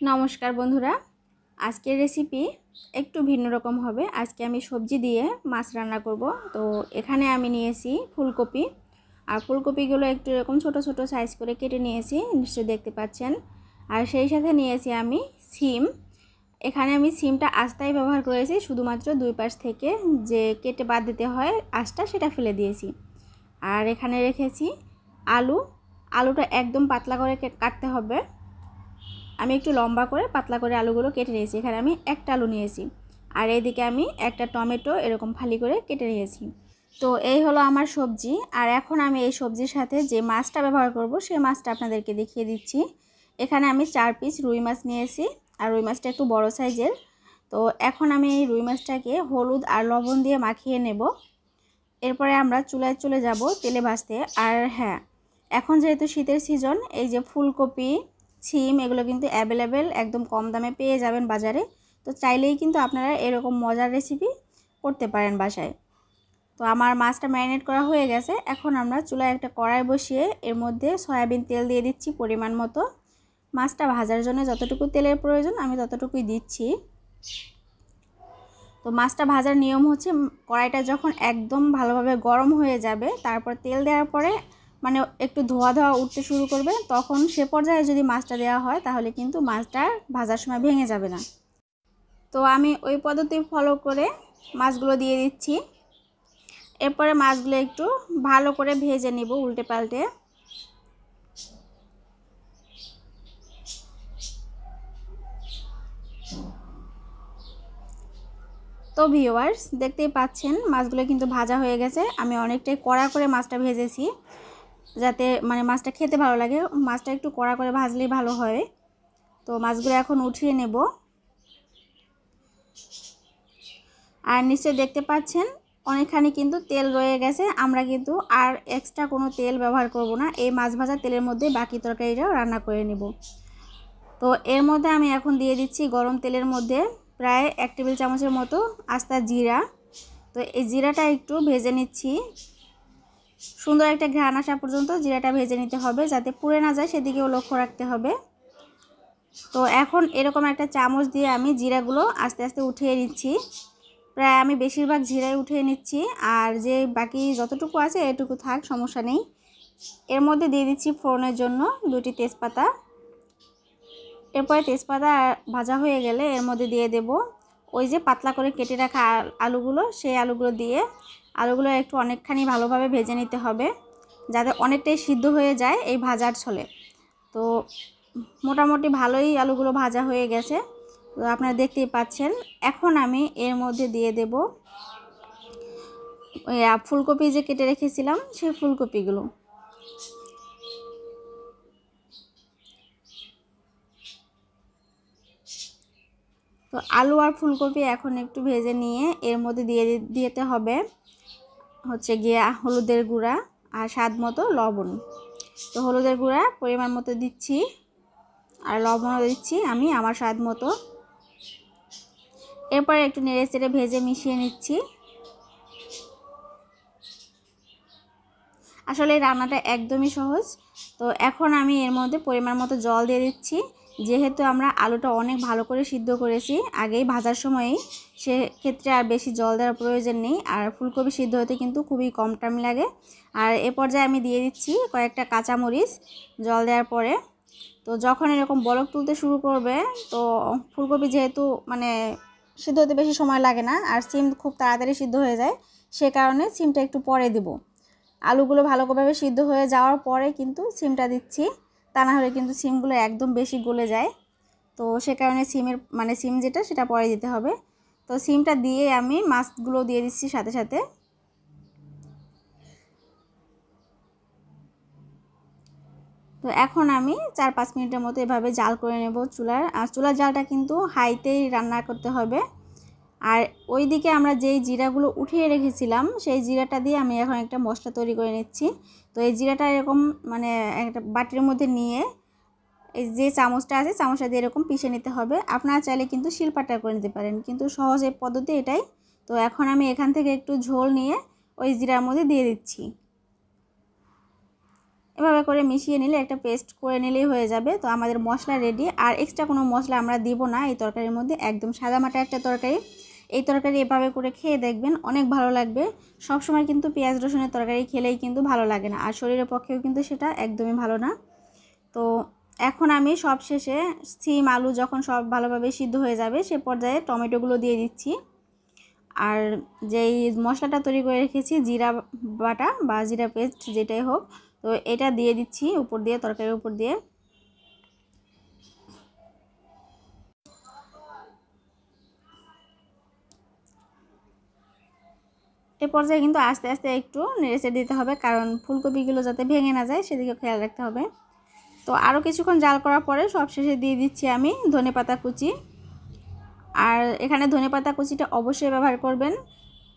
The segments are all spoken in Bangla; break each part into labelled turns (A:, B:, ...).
A: নমস্কার বন্ধুরা, আজকের রেসিপি একটু ভিন্ন রকম হবে। আজকে আমি সবজি দিয়ে মাছ রান্না করব। তো এখানে আমি নিয়েছি ফুলকপি, আর ফুলকপিগুলো একটু এরকম ছোট ছোট সাইজ করে কেটে নিয়েছি, নিশ্চয়ই দেখতে পাচ্ছেন। আর সেই সাথে নিয়েছি আমি সিম। এখানে আমি সিমটা আস্তাই ব্যবহার করেছি, শুধুমাত্র দুই পাশ থেকে যে কেটে বাদ দিতে হয় আঁশটা, সেটা ফেলে দিয়েছি। আর এখানে রেখেছি আলুটা একদম পাতলা করে কাটতে হবে। আমি একটু লম্বা করে পাতলা করে আলুগুলো কেটে নিয়েছি। এখানে আমি একটা আলু নিয়েছি, আর এইদিকে আমি একটা টমেটো এরকম ফালি করে কেটে নিয়েছি। তো এই হলো আমার সবজি। আর এখন আমি এই সবজির সাথে যে মাছটা ব্যবহার করব সেই মাছটা আপনাদেরকে দেখিয়ে দিচ্ছি। এখানে আমি 4 পিস রুই মাছ নিয়েছি, আর রুই মাছটা একটু বড় সাইজের। তো এখন আমি এই রুই মাছটাকে হলুদ আর লবণ দিয়ে মাখিয়ে নেব। এরপরে আমরা চুলায় চলে যাব তেলে ভাজতে। আর হ্যাঁ, এখন যেহেতু শীতের সিজন, এই যে ফুলকপি, সিম এগুলো কিন্তু অ্যাভেলেবেল, একদম কম দামে পেয়ে যাবেন বাজারে। তো চাইলেই কিন্তু আপনারা এরকম মজার রেসিপি করতে পারেন বাসায়। তো আমার মাছটা ম্যারিনেট করা হয়ে গেছে। এখন আমরা চুলায় একটা কড়াই বসিয়ে এর মধ্যে সয়াবিন তেল দিয়ে দিচ্ছি পরিমাণ মতো। মাছটা ভাজার জন্য যতটুকু তেলের প্রয়োজন আমি ততটুকুই দিচ্ছি। তো মাছটা ভাজার নিয়ম হচ্ছে, কড়াইটা যখন একদম ভালোভাবে গরম হয়ে যাবে, তারপর তেল দেওয়ার পরে মানে একটু ধোয়া ধোয়া উঠতে শুরু করবে, তখন সে পর্যায়ে যদি মাছটা দেওয়া হয় তাহলে কিন্তু মাছটা ভাজার সময় ভেঙে যাবে না। তো আমি ওই পদ্ধতি ফলো করে মাছগুলো দিয়ে দিচ্ছি। এরপরে মাছগুলো একটু ভালো করে ভেজে নিব উল্টে পাল্টে। তো ভিউয়ার্স, দেখতেই পাচ্ছেন মাছগুলো কিন্তু ভাজা হয়ে গেছে। আমি অনেকটাই কড়া করে মাছটা ভেজেছি, যাতে মানে মাছটা খেতে ভালো লাগে। মাছটা একটু কড়া করে ভাজলেই ভালো হয়। তো মাছগুলো এখন উঠিয়ে নেব। আর নিশ্চয়ই দেখতে পাচ্ছেন অনেকখানি কিন্তু তেল রয়ে গেছে। আমরা কিন্তু আর এক্সট্রা কোনো তেল ব্যবহার করব না, এই মাছ ভাজা তেলের মধ্যে বাকি তরকারিটাও রান্না করে নেব। তো এর মধ্যে আমি এখন দিয়ে দিচ্ছি গরম তেলের মধ্যে প্রায় 1 টেবিল চামচের মতো আস্তা জিরা। তো এই জিরাটা একটু ভেজে নিচ্ছি, সুন্দর একটা ঘ্রাণ আসা পর্যন্ত জিরাটা ভেজে নিতে হবে, যাতে পুড়ে না যায় সেদিকেও লক্ষ্য রাখতে হবে। তো এখন এরকম একটা চামচ দিয়ে আমি জিরাগুলো আস্তে আস্তে উঠিয়ে নিচ্ছি। প্রায় আমি বেশিরভাগ জিরাই উঠিয়ে নিচ্ছি, আর যে বাকি যতটুকু আছে এটুকু থাক, সমস্যা নেই। এর মধ্যে দিয়ে দিচ্ছি ফোড়নের জন্য 2টি তেজপাতা। এরপরে তেজপাতা ভাজা হয়ে গেলে এর মধ্যে দিয়ে দেব ওই যে পাতলা করে কেটে রাখা আলুগুলো। সেই আলুগুলো দিয়ে আলুগুলো একটু অনেকখানি ভালোভাবে ভেজে নিতে হবে, যাতে অনেকটাই সিদ্ধ হয়ে যায় এই ভাজার ছলে। তো মোটামুটি ভালোই আলুগুলো ভাজা হয়ে গেছে, তো আপনারা দেখতেই পাচ্ছেন। এখন আমি এর মধ্যে দিয়ে দেব ওই ফুলকপি যে কেটে রেখেছিলাম সেই ফুলকপিগুলো। তো আলু আর ফুলকপি এখন একটু ভেজে নিয়ে এর মধ্যে দিতে হবে হচ্ছে গিয়ে হলুদের গুঁড়া আর স্বাদ মতো লবণ। তো হলুদের গুঁড়া পরিমাণ মতো দিচ্ছি, আর লবণও দিচ্ছি আমি আমার স্বাদ মতো। এরপরে একটু নেড়ে চেড়ে ভেজে মিশিয়ে নিচ্ছি। আসলে এই রান্নাটা একদমই সহজ। তো এখন আমি এর মধ্যে পরিমাণ মতো জল দিয়ে দিচ্ছি, যেহেতু আমরা আলুটা অনেক ভালো করে সিদ্ধ করেছি আগেই ভাজার সময়ই, সেক্ষেত্রে আর বেশি জল দেওয়ার প্রয়োজন নেই। আর ফুলকপি সিদ্ধ হতে কিন্তু খুবই কম টাইম লাগে। আর এ পর্যায়ে আমি দিয়ে দিচ্ছি কয়েকটা কাঁচামরিচ জল দেওয়ার পরে। তো যখন এরকম বলক তুলতে শুরু করবে, তো ফুলকপি যেহেতু মানে সিদ্ধ হতে বেশি সময় লাগে না, আর সিম খুব তাড়াতাড়ি সিদ্ধ হয়ে যায়, সে কারণে সিমটা একটু পরে দেব। আলুগুলো ভালোভাবে সিদ্ধ হয়ে যাওয়ার পরে কিন্তু সিমটা দিচ্ছি, তা না হলে কিন্তু সিমগুলো একদম বেশি গলে যায়। তো সে কারণে সিম যেটা সেটা পরে দিতে হবে। তো সিমটা দিয়ে আমি মাছগুলো দিয়ে দিচ্ছি সাথে সাথে। তো এখন আমি 4-5 মিনিটের মতো এভাবে জাল করে নেব চুলার। আর চুলার জালটা কিন্তু হাইতেই রান্না করতে হবে। আর ওইদিকে আমরা যেই জিরাগুলো উঠিয়ে রেখেছিলাম সেই জিরাটা দিয়ে আমি এখন একটা মশলা তৈরি করে নিচ্ছি। তো এই জিরাটা এরকম মানে একটা বাটির মধ্যে নিয়ে এই যে চামচটা আছে চামচটা দিয়ে এরকম পিষে নিতে হবে। আপনারা চাইলে কিন্তু শিলপাটা করে নিতে পারেন, কিন্তু সহজ এই পদ্ধতি এটাই। তো এখন আমি এখান থেকে একটু ঝোল নিয়ে ওই জিরার মধ্যে দিয়ে দিচ্ছি। এভাবে করে মিশিয়ে নিলে একটা পেস্ট করে নিলেই হয়ে যাবে। তো আমাদের মশলা রেডি। আর এক্সট্রা কোনো মশলা আমরা দিব না এই তরকারির মধ্যে, একদম সাদামাটা একটা তরকারি। এই তরকারি এভাবে করে খেয়ে দেখবেন, অনেক ভালো লাগবে। সবসময় কিন্তু পেঁয়াজ রসুনের তরকারি খেলেই কিন্তু ভালো লাগে না, আর শরীরের পক্ষেও কিন্তু সেটা একদমই ভালো না। তো এখন আমি সব শেষে সিম আলু যখন সব ভালোভাবে সিদ্ধ হয়ে যাবে সে পর্যায়ে টমেটোগুলো দিয়ে দিচ্ছি। আর যেই মশলাটা তৈরি করে রেখেছি জিরা বাটা বা জিরা পেস্ট যেটাই হোক, তো এটা দিয়ে দিচ্ছি উপর দিয়ে, তরকারির উপর দিয়ে। এ পর্যায়ে কিন্তু আস্তে আস্তে একটু নেড়ে দিতে হবে, কারণ ফুলকপিগুলো যাতে ভেঙে না যায় সেদিকে খেয়াল রাখতে হবে। তো আরও কিছুক্ষণ জাল করার পরে সবশেষে দিয়ে দিচ্ছি আমি ধনেপাতা কুচি। আর এখানে ধনেপাতা কুচিটা অবশ্যই ব্যবহার করবেন,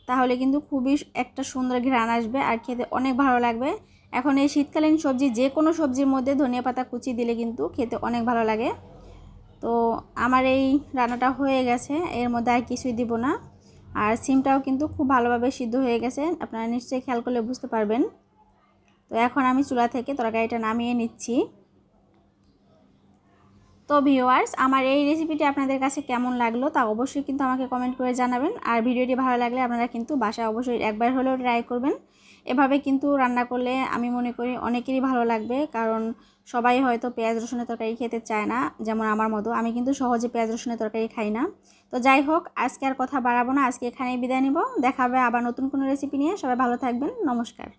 A: তাহলে কিন্তু খুবই একটা সুন্দর ঘ্রাণ আসবে আর খেতে অনেক ভালো লাগবে। এখন এই শীতকালীন সবজি যে কোনো সবজির মধ্যে ধনেপাতা কুচি দিলে কিন্তু খেতে অনেক ভালো লাগে। তো আমার এই রান্নাটা হয়ে গেছে, এর মধ্যে আর কিছুই দিব না। আর সিমটাও কিন্তু খুব ভালোভাবে সিদ্ধ হয়ে গেছে, আপনারা নিশ্চয়ই খেয়াল করলে বুঝতে পারবেন। তো এখন আমি চুলা থেকে তরকারিটা নামিয়ে নিচ্ছি। তো ভিউয়ার্স, আমার এই রেসিপিটি আপনাদের কাছে কেমন লাগলো তা অবশ্যই কিন্তু আমাকে কমেন্ট করে জানাবেন। আর ভিডিওটি ভালো লাগলে আপনারা কিন্তু বাসায় অবশ্যই একবার হলেও ট্রাই করবেন। এভাবে কিন্তু রান্না করলে আমি মনে করি অনেকেরই ভালো লাগবে, কারণ সবাই হয়তো পেঁয়াজ রসুনের তরকারি খেতে চায় না, যেমন আমার মতো। আমি কিন্তু সহজে পেঁয়াজ রসুনের তরকারি খাই না। তো যাই হোক, আজকে আর কথা বাড়াবো না, আজকে এখানেই বিদায় নিব। দেখা হবে আবার নতুন কোনো রেসিপি নিয়ে। সবাই ভালো থাকবেন, নমস্কার।